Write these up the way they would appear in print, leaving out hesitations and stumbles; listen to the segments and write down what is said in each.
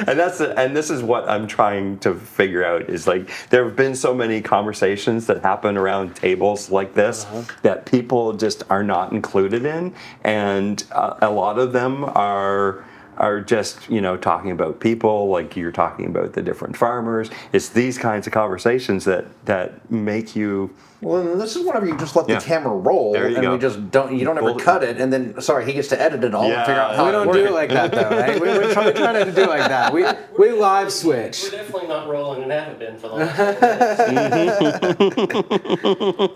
And this is what I'm trying to figure out is like there have been so many conversations that happen around tables like this that people just are not included in, and a lot of them are just talking about people like you're talking about the different farmers. It's these kinds of conversations that make you. Well, and this is whenever you just let the camera roll, go. we just you don't ever cut it, and then he gets to edit it all and figure out how we don't do it like that though, right? We're trying to do it like that. We live switch. We're definitely not rolling and haven't been for the last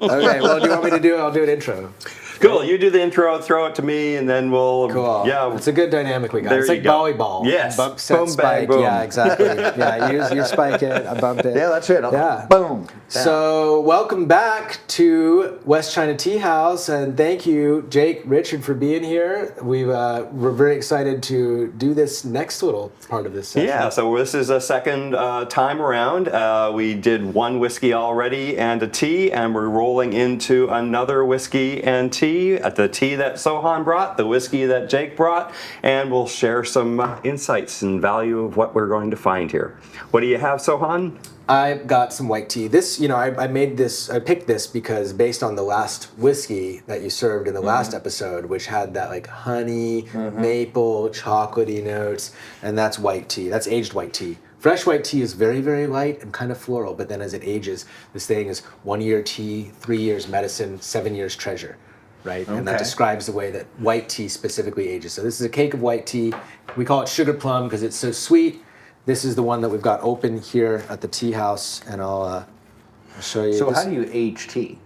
Okay, well, do you want me to do it? I'll do an intro. Cool. You do the intro, throw it to me, and then we'll. Cool. Yeah. It's a good dynamic we got. There It's like you go. volleyball. Yes. Bump, set, Boom, spike. bang, boom. Yeah, exactly. Yeah, you spike it, I bump it. Yeah, that's it. Yeah. Boom. So, welcome back to West China Tea House, and thank you, Jake, Richard, for being here. We're very excited to do this next little part of this session. Yeah, so this is a second time around. We did one whiskey already and a tea, and we're rolling into another whiskey and tea. The tea that Sohan brought, the whiskey that Jake brought, and we'll share some insights and value of what we're going to find here. What do you have, Sohan? I got some white tea. This, I picked this because based on the last whiskey that you served in the last episode, which had that like honey, maple, chocolatey notes, and that's white tea. That's aged white tea. Fresh white tea is very, very light and kind of floral, but then as it ages, this thing is 1 year tea, 3 years medicine, 7 years treasure, right? Okay. And that describes the way that white tea specifically ages. So this is a cake of white tea. We call it sugar plum because it's so sweet. This is the one that we've got open here at the tea house, and I'll show you. So how do you age tea?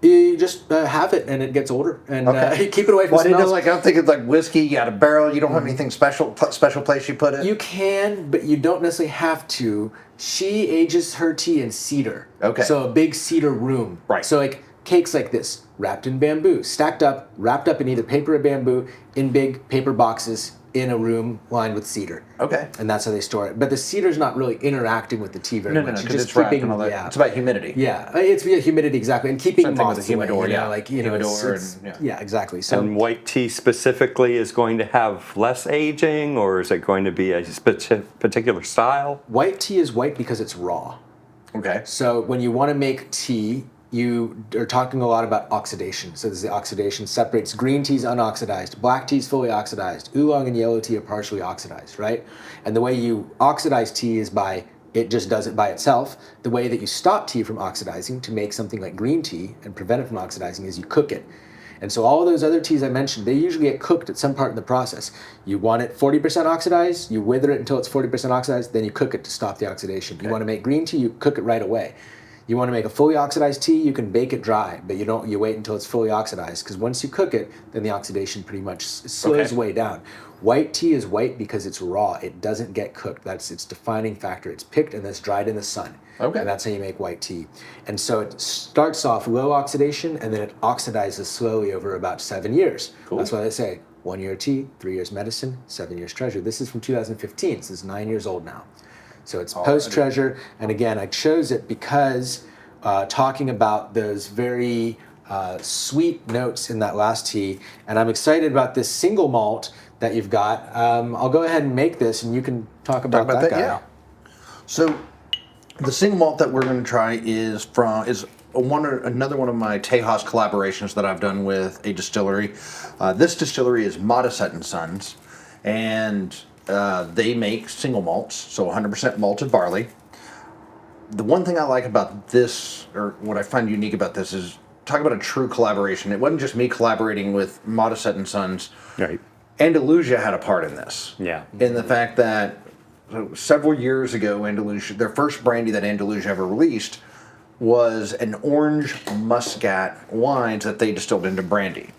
You just have it, and it gets older, and keep it away from smells. I'm thinking like whiskey. You got a barrel. You don't have anything special place you put it. You can, but you don't necessarily have to. She ages her tea in cedar. Okay. So a big cedar room. Right. So like cakes like this, wrapped in bamboo, stacked up, wrapped up in either paper or bamboo, in big paper boxes, in a room lined with cedar. Okay. And that's how they store it. But the cedar's not really interacting with the tea very much. No, because it's wrapped and all that. Yeah. It's about humidity. Yeah, it's humidity, exactly. And keeping moths away, humidor, yeah, exactly. So, and white tea specifically is going to have less aging, or is it going to be a particular style? White tea is white because it's raw. Okay. So when you want to make tea, you are talking a lot about oxidation. So this is the oxidation separates green teas unoxidized, black teas fully oxidized, oolong and yellow tea are partially oxidized, right? And the way you oxidize tea is it just does it by itself. The way that you stop tea from oxidizing to make something like green tea and prevent it from oxidizing is you cook it. And so all those other teas I mentioned, they usually get cooked at some part in the process. You want it 40% oxidized, you wither it until it's 40% oxidized, then you cook it to stop the oxidation. Okay. You want to make green tea, you cook it right away. You want to make a fully oxidized tea, you can bake it dry, but you wait until it's fully oxidized, because once you cook it, then the oxidation pretty much slows way down. White tea is white because it's raw. It doesn't get cooked. That's its defining factor. It's picked and then it's dried in the sun. Okay. And that's how you make white tea. And so it starts off low oxidation, and then it oxidizes slowly over about 7 years. Cool. That's why they say 1 year tea, 3 years medicine, 7 years treasure. This is from 2015, so it's 9 years old now. So it's post-treasure, and again, I chose it because talking about those very sweet notes in that last tea, and I'm excited about this single malt that you've got. I'll go ahead and make this, and you can talk about that guy. Yeah. So the single malt that we're going to try is another one of my Tejas collaborations that I've done with a distillery. This distillery is Muscat & Sons, and they make single malts, so 100% malted barley. The one thing I like about this, or what I find unique about this, is talk about a true collaboration. It wasn't just me collaborating with Muscat & Sons. Right. Andalusia had a part in this. Yeah. In the fact that several years ago, Andalusia, their first brandy that Andalusia ever released was an orange muscat wines that they distilled into brandy.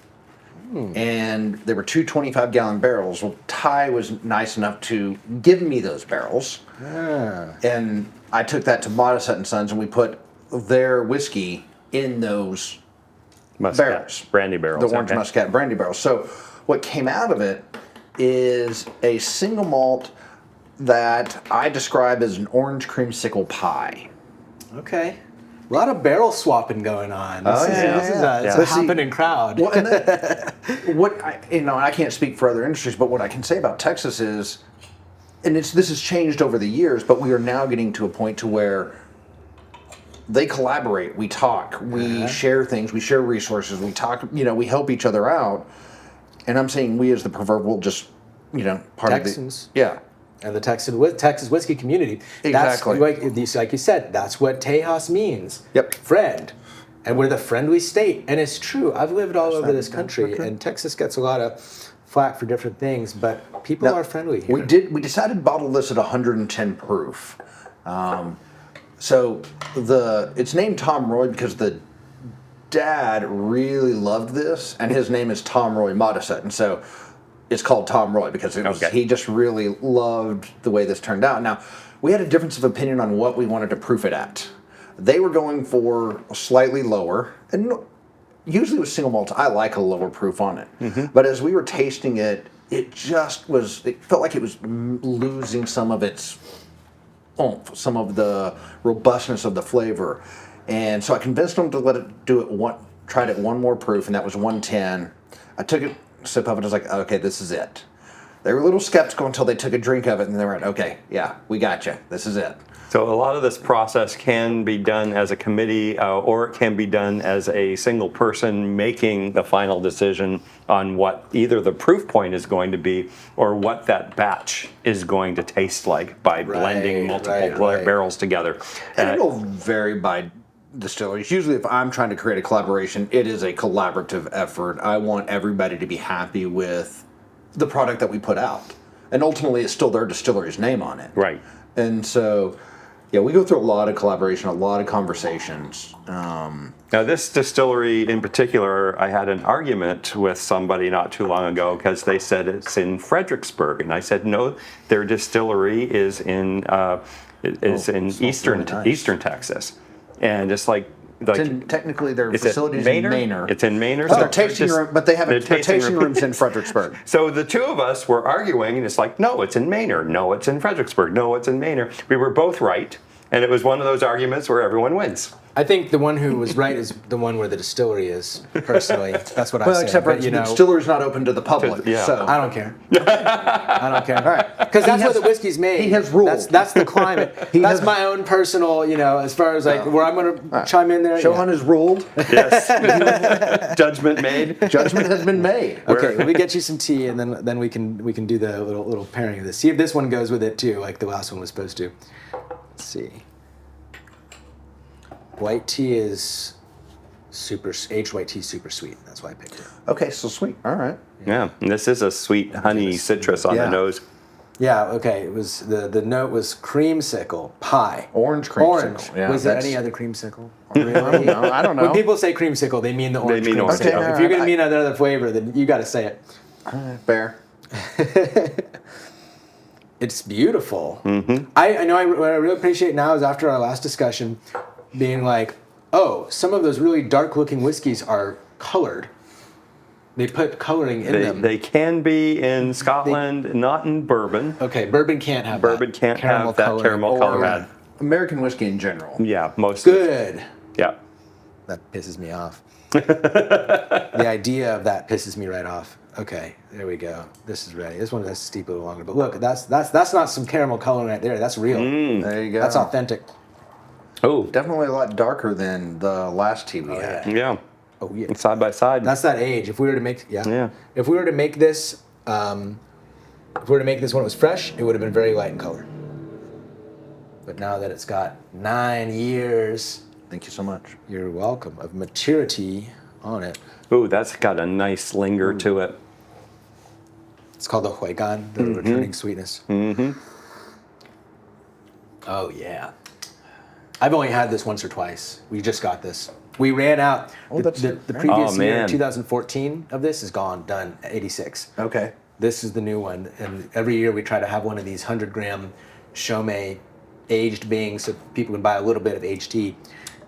And there were two 25-gallon barrels. Well, Ty was nice enough to give me those barrels. And I took that to Muscat & Sons, and we put their whiskey in those barrels. Brandy barrels. The orange muscat brandy barrels. So what came out of it is a single malt that I describe as an orange creamsicle pie. Okay. A lot of barrel swapping going on. This is a happening crowd. Well, and I can't speak for other industries, but what I can say about Texas is and this has changed over the years, but we are now getting to a point to where they collaborate, we talk, we share things, we share resources, we talk, we help each other out. And I'm saying we as the proverbial just, part Texans. of the... Yeah. And the Texas whiskey community. Exactly. That's, like you said, that's what Tejas means. Yep. Friend. And we're the friendly state. And it's true. I've lived all over this country, and Texas gets a lot of flack for different things, but people are friendly here. We decided to bottle this at 110 proof. So it's named Tom Roy because the dad really loved this, and his name is Tom Roy Modisette, and so it's called Tom Roy because he just really loved the way this turned out. Now, we had a difference of opinion on what we wanted to proof it at. They were going for slightly lower, and usually with single malts, I like a lower proof on it. But as we were tasting it, it felt like it was losing some of its oomph, some of the robustness of the flavor. And so I convinced them to let it tried it one more proof, and that was 110. I took a sip of it, I was like, okay, this is it. They were a little skeptical until they took a drink of it, and they went, okay, yeah, we got you. This is it. So a lot of this process can be done as a committee, or it can be done as a single person making the final decision on what either the proof point is going to be or what that batch is going to taste like by blending multiple barrels together. And it'll vary by distilleries. Usually if I'm trying to create a collaboration, it is a collaborative effort. I want everybody to be happy with the product that we put out. And ultimately it's still their distillery's name on it. Right. And so... yeah, we go through a lot of collaboration, a lot of conversations. Now, this distillery in particular, I had an argument with somebody not too long ago because they said it's in Fredericksburg, and I said no, their distillery is in eastern Texas, and it's like technically their facilities in Manor. It's in Manor. But their tasting room, but they have their tasting rooms in Fredericksburg. So the two of us were arguing, and it's like, no, it's in Manor. No, it's in Fredericksburg. No, it's in Manor. We were both right, and it was one of those arguments where everyone wins. I think the one who was right is the one where the distillery is, personally. That's what I say. Well, except for the distillery's not open to the public. So I don't care. I don't care. All right. Because that's where the whiskey's made. He has ruled. That's the climate. That's my own personal, as far as where I'm going to chime in there. Sohan has ruled. Yes. Judgment made. Judgment has been made. Okay, let me get you some tea, and then we can do the little pairing of this. See if this one goes with it too, like the last one was supposed to. Let's see. White tea is aged white tea is super sweet. That's why I picked it. Okay, so sweet. All right. Yeah, and this is a sweet honey citrus on the nose. Yeah, okay. It was the note was creamsicle pie. Orange creamsicle. Orange. Yeah, was there any other creamsicle? Really? I don't know. When people say creamsicle, they mean the orange creamsicle. Okay, if you're going to mean another flavor, then you got to say it. Fair. It's beautiful. Mm-hmm. I know what I really appreciate now is after our last discussion, being like, oh, some of those really dark-looking whiskeys are colored. They put coloring in them. They can be in Scotland, not in bourbon. Okay, bourbon can't have bourbon that. Can't have that caramel color. American whiskey in general. Yeah, most. Good. Yeah. That pisses me off. The idea of that pisses me right off. Okay, there we go. This is ready. This one has to steep a little longer. But look, that's not some caramel coloring right there. That's real. There you go. That's authentic. Oh, definitely a lot darker than the last tea we had. Yeah. Oh yeah. Side by side. That's that age. If we were to make if we were to make this when it was fresh, it would have been very light in color. But now that it's got 9 years, thank you so much. You're welcome, of maturity on it. Ooh, that's got a nice linger to it. It's called the Huigan, the returning sweetness. Mm-hmm. Oh yeah. I've only had this once or twice. We just got this. We ran out. The previous year, 2014, of this is gone, done, 86. Okay. This is the new one, and every year we try to have one of these 100-gram Chaumet aged bings so people can buy a little bit of aged tea.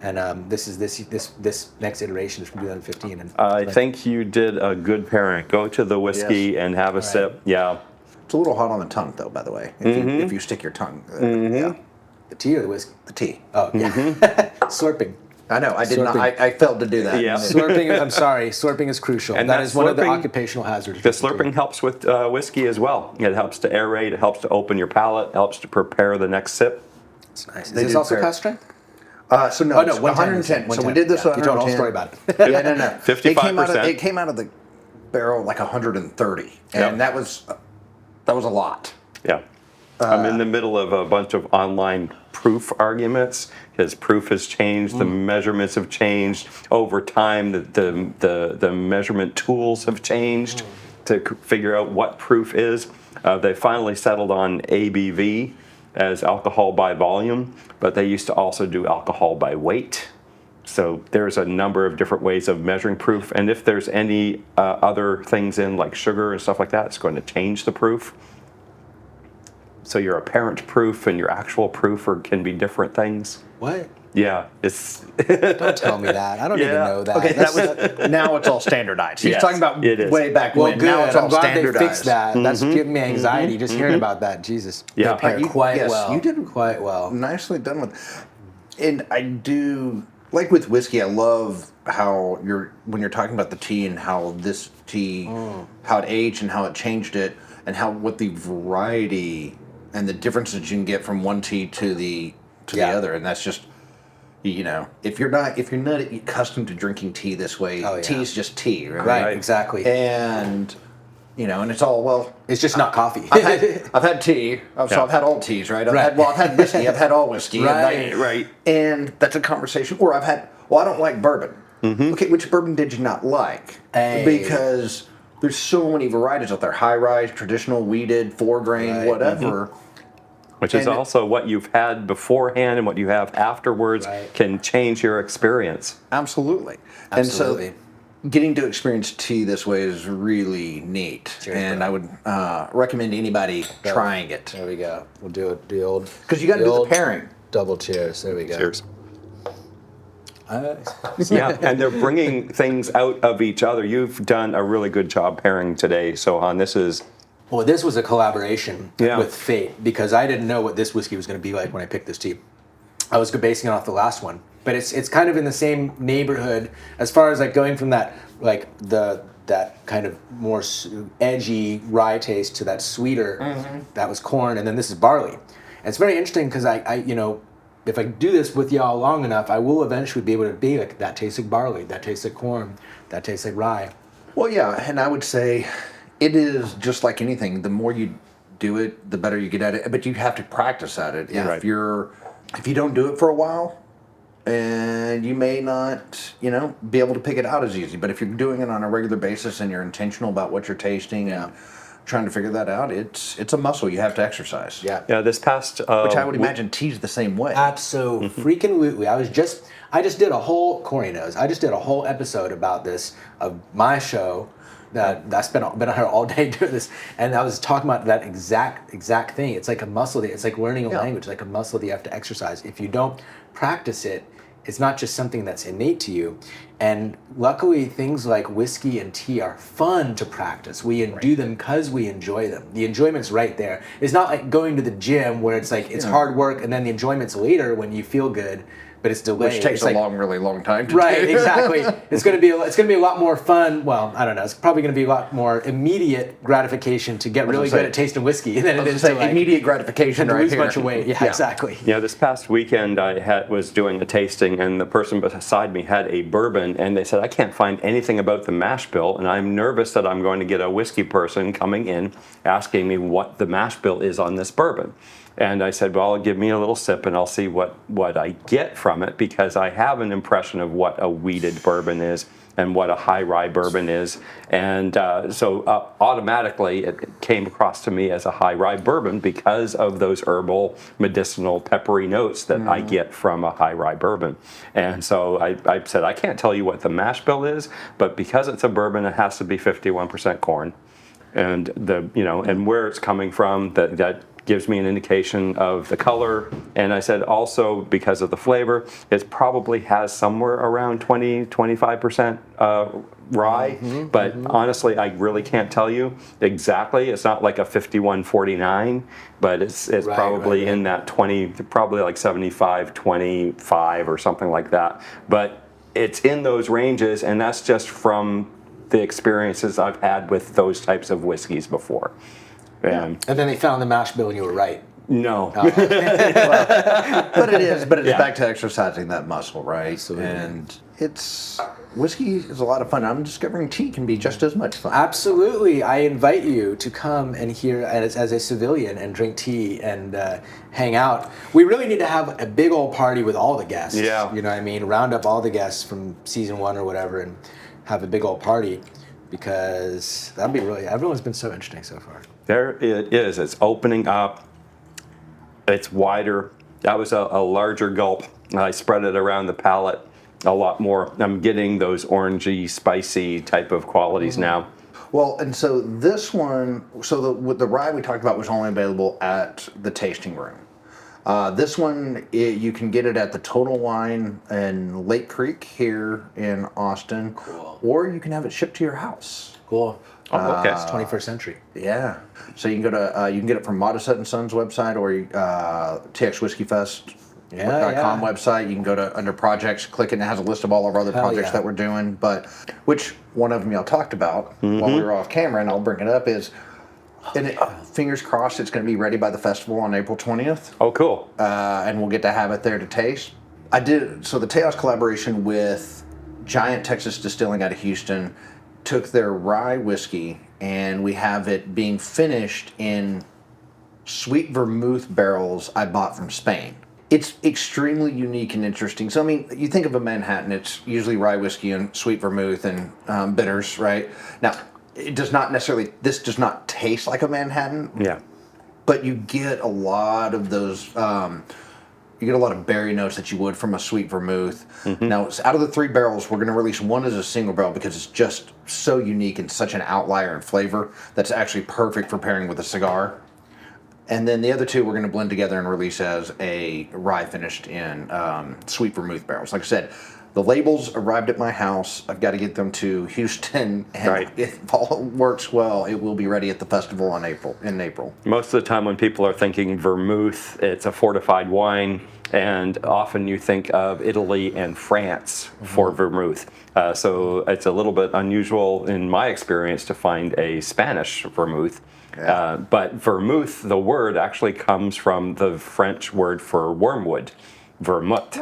And this next iteration is from 2015. And I think you did a good pairing. Go to the whiskey and have a sip. Yeah. It's a little hot on the tongue, though, by the way, if you stick your tongue. Yeah. The tea or the whiskey? The tea. Oh, yeah. Slurping. I know. I did not. Slurping. I failed to do that. Yeah. Slurping is crucial. And that that is one of the slurping- occupational hazards. The slurping helps with whiskey as well. It helps to aerate. It helps to open your palate. Helps to prepare the next sip. It's nice. Is They this do also pair- cast strength? So no, Oh, no, it's 110. 110. So we did this Yeah, at you told a whole 110. story about it. Yeah, no. 55%. It came out of the barrel like 130, and Yep. that was a lot. Yeah. I'm in the middle of a bunch of online proof arguments. His proof has changed. The measurements have changed over time. The measurement tools have changed to figure out what proof is. They finally settled on ABV as alcohol by volume, but they used to also do alcohol by weight. So there's a number of different ways of measuring proof, and if there's any other things in like sugar and stuff like that, it's going to change the proof. So your apparent proof and your actual proof can be different things. What? Yeah, it's Don't tell me that. I don't even Yeah. know that. Okay, That's- now it's all standardized. He's Yes, talking about it is. way back well, when. good. Now it's I'm all glad standardized. they fixed that. That's giving me anxiety just hearing about that. Jesus. Yeah. They pair You- quite yes, well. you did quite well. Nicely done with. And I do like with whiskey. I love how when you're talking about the tea and how this tea, how it aged and how it changed it, and how what the variety and the differences you can get from one tea to the Yeah. other, and that's just. If you're not accustomed to drinking tea this way, Oh, yeah. tea is just tea, right? Right, exactly. And and it's all well. It's just not coffee. I've had tea, so Yeah. I've had all teas, right? Right. I've had whiskey, I've had all whiskey, Right. right. And that's a conversation. Or I've had, I don't like bourbon. Okay, which bourbon did you not like? Hey. Because there's so many varieties out there: high rise, traditional, weeded, 4-grain, Right. whatever. Which is And- also what you've had beforehand and what you have afterwards Right. can change your experience. Absolutely. Absolutely. And so, getting to experience tea this way is really neat, Cheers, and bro. I would recommend anybody trying it There we go. We'll do it. The old. because you got to do the old pairing. Double cheers. There we go. Cheers. Uh, Yeah, and they're bringing things out of each other. You've done a really good job pairing today, Sohan. This is Well, this was a collaboration Yeah. with fate because I didn't know what this whiskey was going to be like when I picked this tea. I was basing it off the last one, but it's kind of in the same neighborhood as far as like going from that that kind of more edgy rye taste to that sweeter that was corn, and then this is barley. And it's very interesting because I if I do this with y'all long enough, I will eventually be able to be like that tastes like barley, that tastes like corn, that tastes like rye. Well, yeah, and I would say it is just like anything. The more you do it, the better you get at it. But you have to practice at it. Yeah. If you don't do it for a while, and you may not, be able to pick it out as easy. But if you're doing it on a regular basis and you're intentional about what you're tasting and trying to figure that out, it's a muscle you have to exercise. Yeah. yeah. This past Which I would imagine tea's the same way. Freaking-lutely. I just did a whole Corey knows. I just did a whole episode about this of my show that I been on here all day doing this, and I was talking about that exact thing. It's like a muscle. It's like learning a language, like a muscle that you have to exercise. If you don't practice it, it's not just something that's innate to you. And luckily, things like whiskey and tea are fun to practice. We do them because we enjoy them. The enjoyment's right there. It's not like going to the gym where it's like it's hard work and then the enjoyment's later when you feel good, but it's delayed. Which takes It's like, really long time to right, do. exactly. It's going to be a lot more fun. Well, I don't know. It's probably going to be a lot more immediate gratification to get really good at tasting whiskey than it is to like immediate gratification to right lose a here. bunch of weight. Yeah, exactly. This past weekend I was doing a tasting, and the person beside me had a bourbon, and they said, I can't find anything about the mash bill, and I'm nervous that I'm going to get a whiskey person coming in asking me what the mash bill is on this bourbon. And I said, well, give me a little sip and I'll see what I get from it, because I have an impression of what a weeded bourbon is and what a high rye bourbon is. And so automatically it came across to me as a high rye bourbon because of those herbal, medicinal, peppery notes that I get from a high rye bourbon. And so I said, I can't tell you what the mash bill is, but because it's a bourbon, it has to be 51% corn. And and where it's coming from, that gives me an indication of the color. And I said also because of the flavor, it probably has somewhere around 20-25% rye. But honestly, I really can't tell you exactly. It's not like a 51-49, but it's probably in that 20, probably like 75-25 or something like that. But it's in those ranges, and that's just from the experiences I've had with those types of whiskeys before. And then they found the mash bill and you were right. No. But it is back to exercising that muscle, right? Absolutely. And whiskey is a lot of fun. I'm discovering tea can be just as much fun. Absolutely. I invite you to come and hear as a civilian and drink tea and hang out. We really need to have a big old party with all the guests. Yeah. You know what I mean? Round up all the guests from season 1 or whatever and have a big old party, because that'd be really, everyone's been so interesting so far. There it is. It's opening up. It's wider. That was a larger gulp. I spread it around the palate a lot more. I'm getting those orangey, spicy type of qualities now. Well, and so this one, with the rye we talked about was only available at the tasting room. This one, you can get it at the Total Wine in Lake Creek here in Austin. Cool. Or you can have it shipped to your house. Cool. Oh, okay. It's 21st century. Yeah. So you can go to you can get it from Modisette and Sons website or TXWhiskeyFest.com website. You can go to under projects, click it, and it has a list of all of our other projects that we're doing. But which one of them y'all talked about while we were off camera, and I'll bring it up is. And fingers crossed, it's going to be ready by the festival on April 20th. Oh, cool. And we'll get to have it there to taste. So the Tejas collaboration with Giant Texas Distilling out of Houston took their rye whiskey, and we have it being finished in sweet vermouth barrels I bought from Spain. It's extremely unique and interesting. So, I mean, you think of a Manhattan, it's usually rye whiskey and sweet vermouth and bitters, right? Now, this does not taste like a Manhattan. Yeah. But you get a lot of those, you get a lot of berry notes that you would from a sweet vermouth. Now, out of the 3 barrels, we're going to release one as a single barrel because it's just so unique and such an outlier in flavor that's actually perfect for pairing with a cigar. And then the other 2 we're going to blend together and release as a rye finished in sweet vermouth barrels. Like I said, the labels arrived at my house. I've got to get them to Houston, and if all works well, it will be ready at the festival in April. Most of the time when people are thinking vermouth, it's a fortified wine, and often you think of Italy and France for vermouth. So it's a little bit unusual in my experience to find a Spanish vermouth. Yeah. But vermouth, the word actually comes from the French word for wormwood. Vermouth.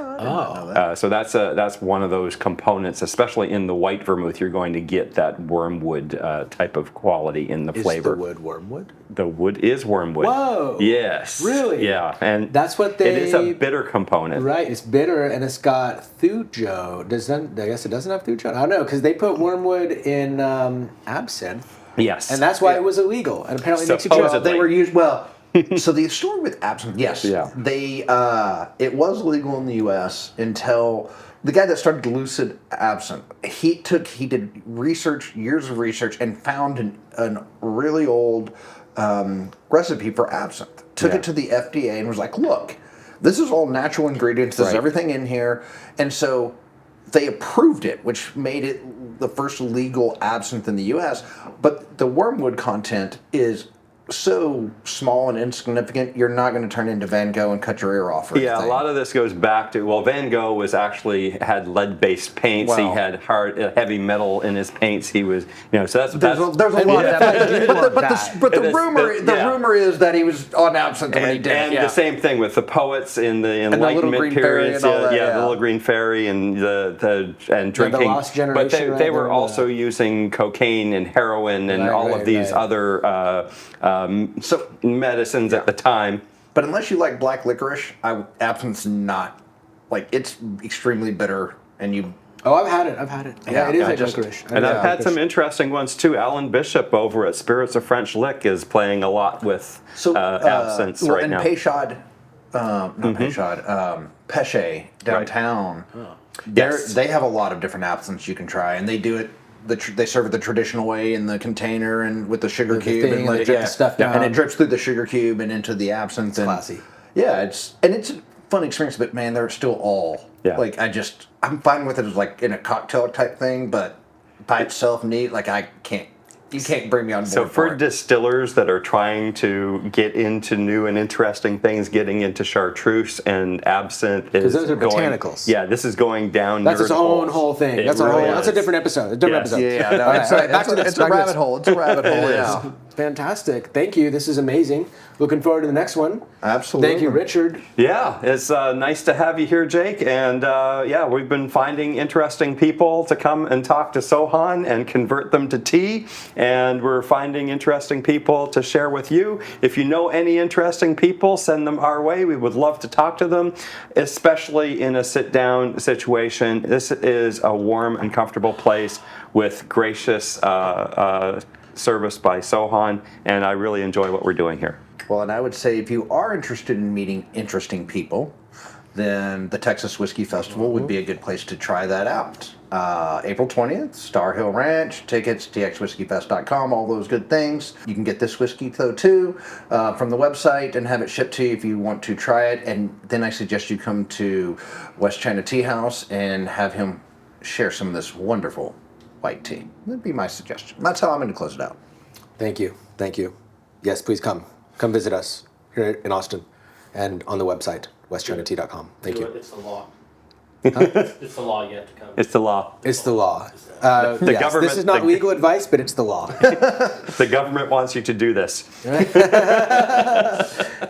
So that's one of those components, especially in the white vermouth. You're going to get that wormwood type of quality in the flavor. Is the wood wormwood? The wood is wormwood. Whoa! Yes. Really? Yeah, and that's what it is a bitter component. Right, it's bitter and it's got thujo. I guess it doesn't have thujo. I don't know, because they put wormwood in absinthe. Yes. And that's why it was illegal. And apparently it makes you drunk. Supposedly. They were used so the story with absinthe, yes, they it was legal in the U.S. until the guy that started Lucid Absinthe. He did years of research, and found an really old recipe for absinthe. Took it to the FDA and was like, "Look, this is all natural ingredients. There's everything in here," and so they approved it, which made it the first legal absinthe in the U.S. But the wormwood content is so small and insignificant, you're not going to turn into Van Gogh and cut your ear off. A lot of this goes back to, Van Gogh had lead-based paints. He had heavy metal in his paints. He was, so that's there's a lot of that. But the rumor is that he was on absinthe when he did it. And the same thing with the poets in the Enlightenment periods. The Little Green Fairy and and drinking. The Lost Generation. But they were also using cocaine and heroin and all of these other medicines at the time. But unless you like black licorice, absinthe's not, it's extremely bitter, and you... Oh, I've had it. Yeah, it is like licorice. And I've had some interesting ones too. Alan Bishop over at Spirits of French Lick is playing a lot with absinthe right now. And Peychaud, Péché downtown, they have a lot of different absinthes you can try, and they do it they serve it the traditional way in the container and with the sugar cube thing, and let they it drip the stuff and it down. drips through the sugar cube and into the absinthe. And, classy. Yeah, it's a fun experience, but man, they're still all like I'm fine with it as like in a cocktail type thing, but by itself neat, like you can't bring me on board. So for it. distillers that are trying to get into new and interesting things, getting into chartreuse and absinthe is those are going, botanicals. Yeah, this is going down. That's its nerd own holes. whole thing. It That's really that's a is. different episode. A different Yes. episode. Yeah, no, All right, it's, all right, back to this. it's a rabbit hole. It's a rabbit hole. Yeah. Fantastic. Thank you. This is amazing. Looking forward to the next one. Absolutely. Thank you, Richard. Yeah, it's nice to have you here, Jake. And yeah, we've been finding interesting people to come and talk to Sohan and convert them to tea. And we're finding interesting people to share with you. If you know any interesting people, send them our way. We would love to talk to them, especially in a sit-down situation. This is a warm and comfortable place with gracious service by Sohan, and I really enjoy what we're doing here. Well, and I would say if you are interested in meeting interesting people, then the Texas Whiskey Festival would be a good place to try that out. April 20th, Star Hill Ranch, tickets, txwhiskeyfest.com, all those good things. You can get this whiskey, though, too, from the website and have it shipped to you if you want to try it. And then I suggest you come to West China Tea House and have him share some of this wonderful white tea. That'd be my suggestion. That's how I'm going to close it out. Thank you. Thank you. Yes, please come. Come visit us here in Austin and on the website, westchinatea.com. Thank you. It's the law. It's the law. You have to come. It's the law. It's the law. The Yes, government- this is not the- legal advice, but it's the law. The government wants you to do this.